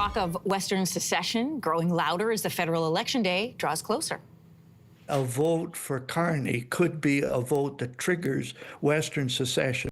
Talk of Western secession growing louder as the federal election day draws closer. A vote for Carney could be a vote that triggers Western secession.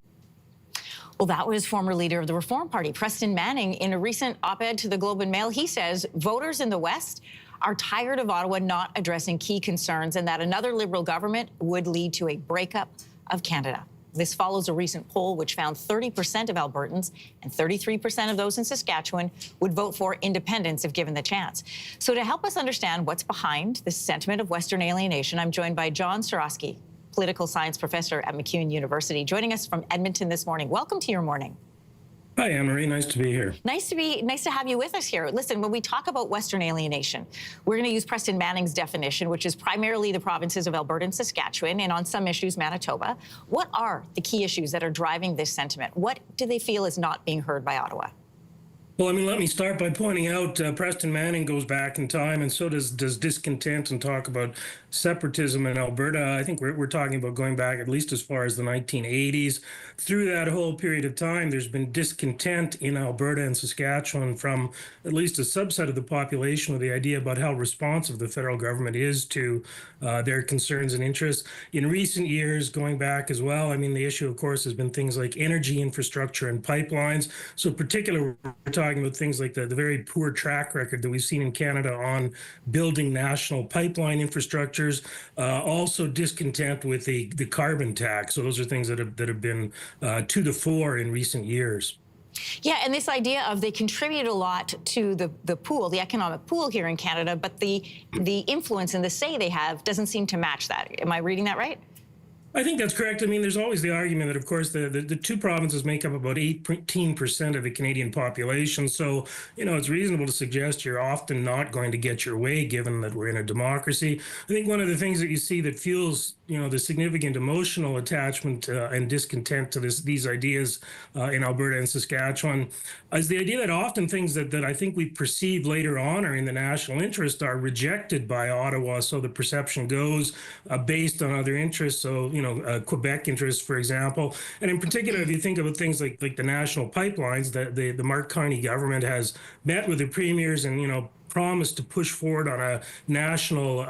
Well, that was former leader of the Reform Party, Preston Manning. In a recent op-ed to the Globe and Mail, he says voters in the West are tired of Ottawa not addressing key concerns and that another Liberal government would lead to a breakup of Canada. This follows a recent poll which found 30% of Albertans and 33% of those in Saskatchewan would vote for independence if given the chance. So to help us understand what's behind this sentiment of Western alienation, I'm joined by John Sorosky, political science professor at MacEwan University, joining us from Edmonton this morning. Welcome to your morning. Hi, Anne-Marie. Nice to be here. Nice to have you with us here. Listen, when we talk about Western alienation, we're going to use Preston Manning's definition, which is primarily the provinces of Alberta and Saskatchewan, and on some issues, Manitoba. What are the key issues that are driving this sentiment? What do they feel is not being heard by Ottawa? Well, I mean, let me start by pointing out Preston Manning goes back in time, and so does discontent and talk about separatism in Alberta. I think we're talking about going back at least as far as the 1980s. Through that whole period of time, there's been discontent in Alberta and Saskatchewan from at least a subset of the population with the idea about how responsive the federal government is to their concerns and interests. In recent years, going back as well, I mean, the issue, of course, has been things like energy infrastructure and pipelines. So particularly, we're talking about things like the very poor track record that we've seen in Canada on building national pipeline infrastructures, also discontent with the carbon tax. So those are things that have been to the fore in recent years. Yeah, and this idea of they contribute a lot to the pool, the economic pool here in Canada, but the influence and the say they have doesn't seem to match that. Am I reading that right? I think that's correct. I mean, there's always the argument that, of course, the two provinces make up about 18% of the Canadian population. So, you know, it's reasonable to suggest you're often not going to get your way, given that we're in a democracy. I think one of the things that you see that fuels, you know, the significant emotional attachment and discontent to these ideas in Alberta and Saskatchewan is the idea that often things that I think we perceive later on are in the national interest are rejected by Ottawa. So the perception goes based on other interests. So, you know, Quebec interests, for example. And in particular, if you think about things like the national pipelines, the Mark Carney government has met with the premiers and, you know, promised to push forward on a national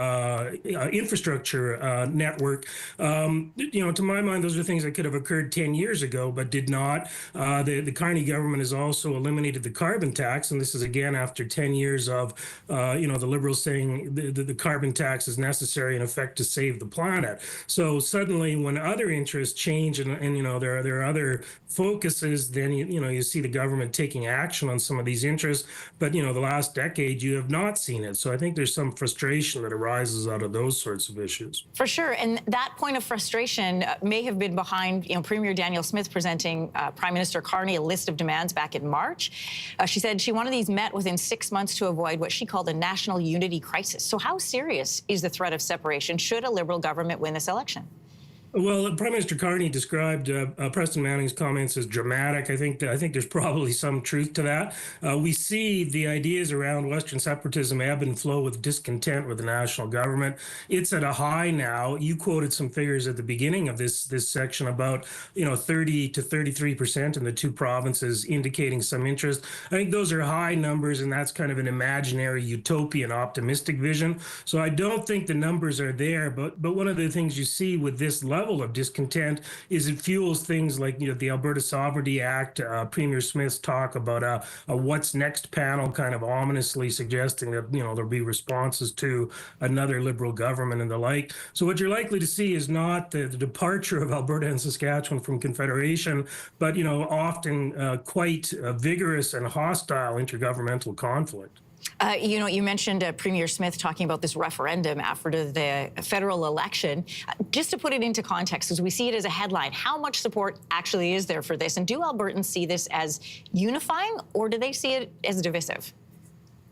infrastructure network. You know, to my mind, those are things that could have occurred 10 years ago, but did not. The Carney government has also eliminated the carbon tax, and this is again after 10 years of, you know, the Liberals saying the carbon tax is necessary in effect to save the planet. So suddenly, when other interests change and you know, there are other focuses, then you know, you see the government taking action on some of these interests. But you know, the last decade, you have not seen it. So I think there's some frustration that arises out of those sorts of issues. For sure. And that point of frustration may have been behind, you know, Premier Danielle Smith presenting Prime Minister Carney a list of demands back in March. She said she wanted these met within 6 months to avoid what she called a national unity crisis. So how serious is the threat of separation should a Liberal government win this election? Well, Prime Minister Carney described Preston Manning's comments as dramatic. I think there's probably some truth to that. We see the ideas around Western separatism ebb and flow with discontent with the national government. It's at a high now. You quoted some figures at the beginning of this section about, you know, 30 to 33% in the two provinces indicating some interest. I think those are high numbers, and that's kind of an imaginary utopian optimistic vision. So I don't think the numbers are there. But one of the things you see with this level of discontent is it fuels things like, you know, the Alberta Sovereignty Act, Premier Smith's talk about a what's next panel kind of ominously suggesting that, you know, there'll be responses to another Liberal government and the like. So what you're likely to see is not the departure of Alberta and Saskatchewan from Confederation, but, you know, often quite vigorous and hostile intergovernmental conflict. You know, you mentioned Premier Smith talking about this referendum after the federal election. Just to put it into context, as we see it as a headline, how much support actually is there for this? And do Albertans see this as unifying, or do they see it as divisive?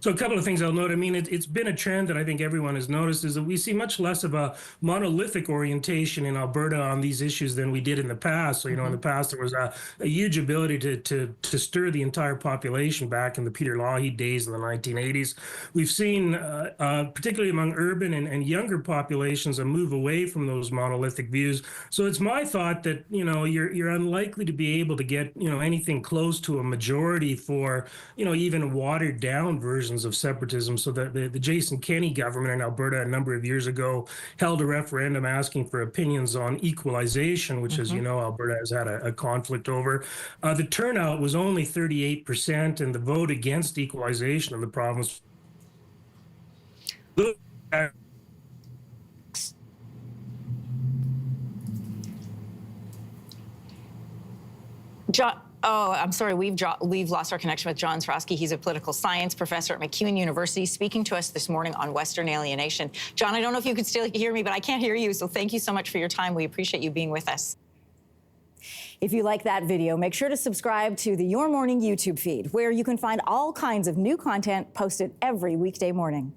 So a couple of things I'll note. I mean, it's been a trend that I think everyone has noticed is that we see much less of a monolithic orientation in Alberta on these issues than we did in the past. So, you know, in the past, there was a huge ability to stir the entire population back in the Peter Lougheed days in the 1980s. We've seen, particularly among urban and younger populations, a move away from those monolithic views. So it's my thought that, you know, you're unlikely to be able to get, you know, anything close to a majority for, you know, even watered down versions of separatism. So the Jason Kenney government in Alberta a number of years ago held a referendum asking for opinions on equalization, which, as you know, Alberta has had a conflict over. The turnout was only 38%, and the vote against equalization in the province. John, oh, I'm sorry. We've lost our connection with John Sroski. He's a political science professor at McEwen University, speaking to us this morning on Western alienation. John, I don't know if you can still hear me, but I can't hear you. So thank you so much for your time. We appreciate you being with us. If you like that video, make sure to subscribe to the Your Morning YouTube feed, where you can find all kinds of new content posted every weekday morning.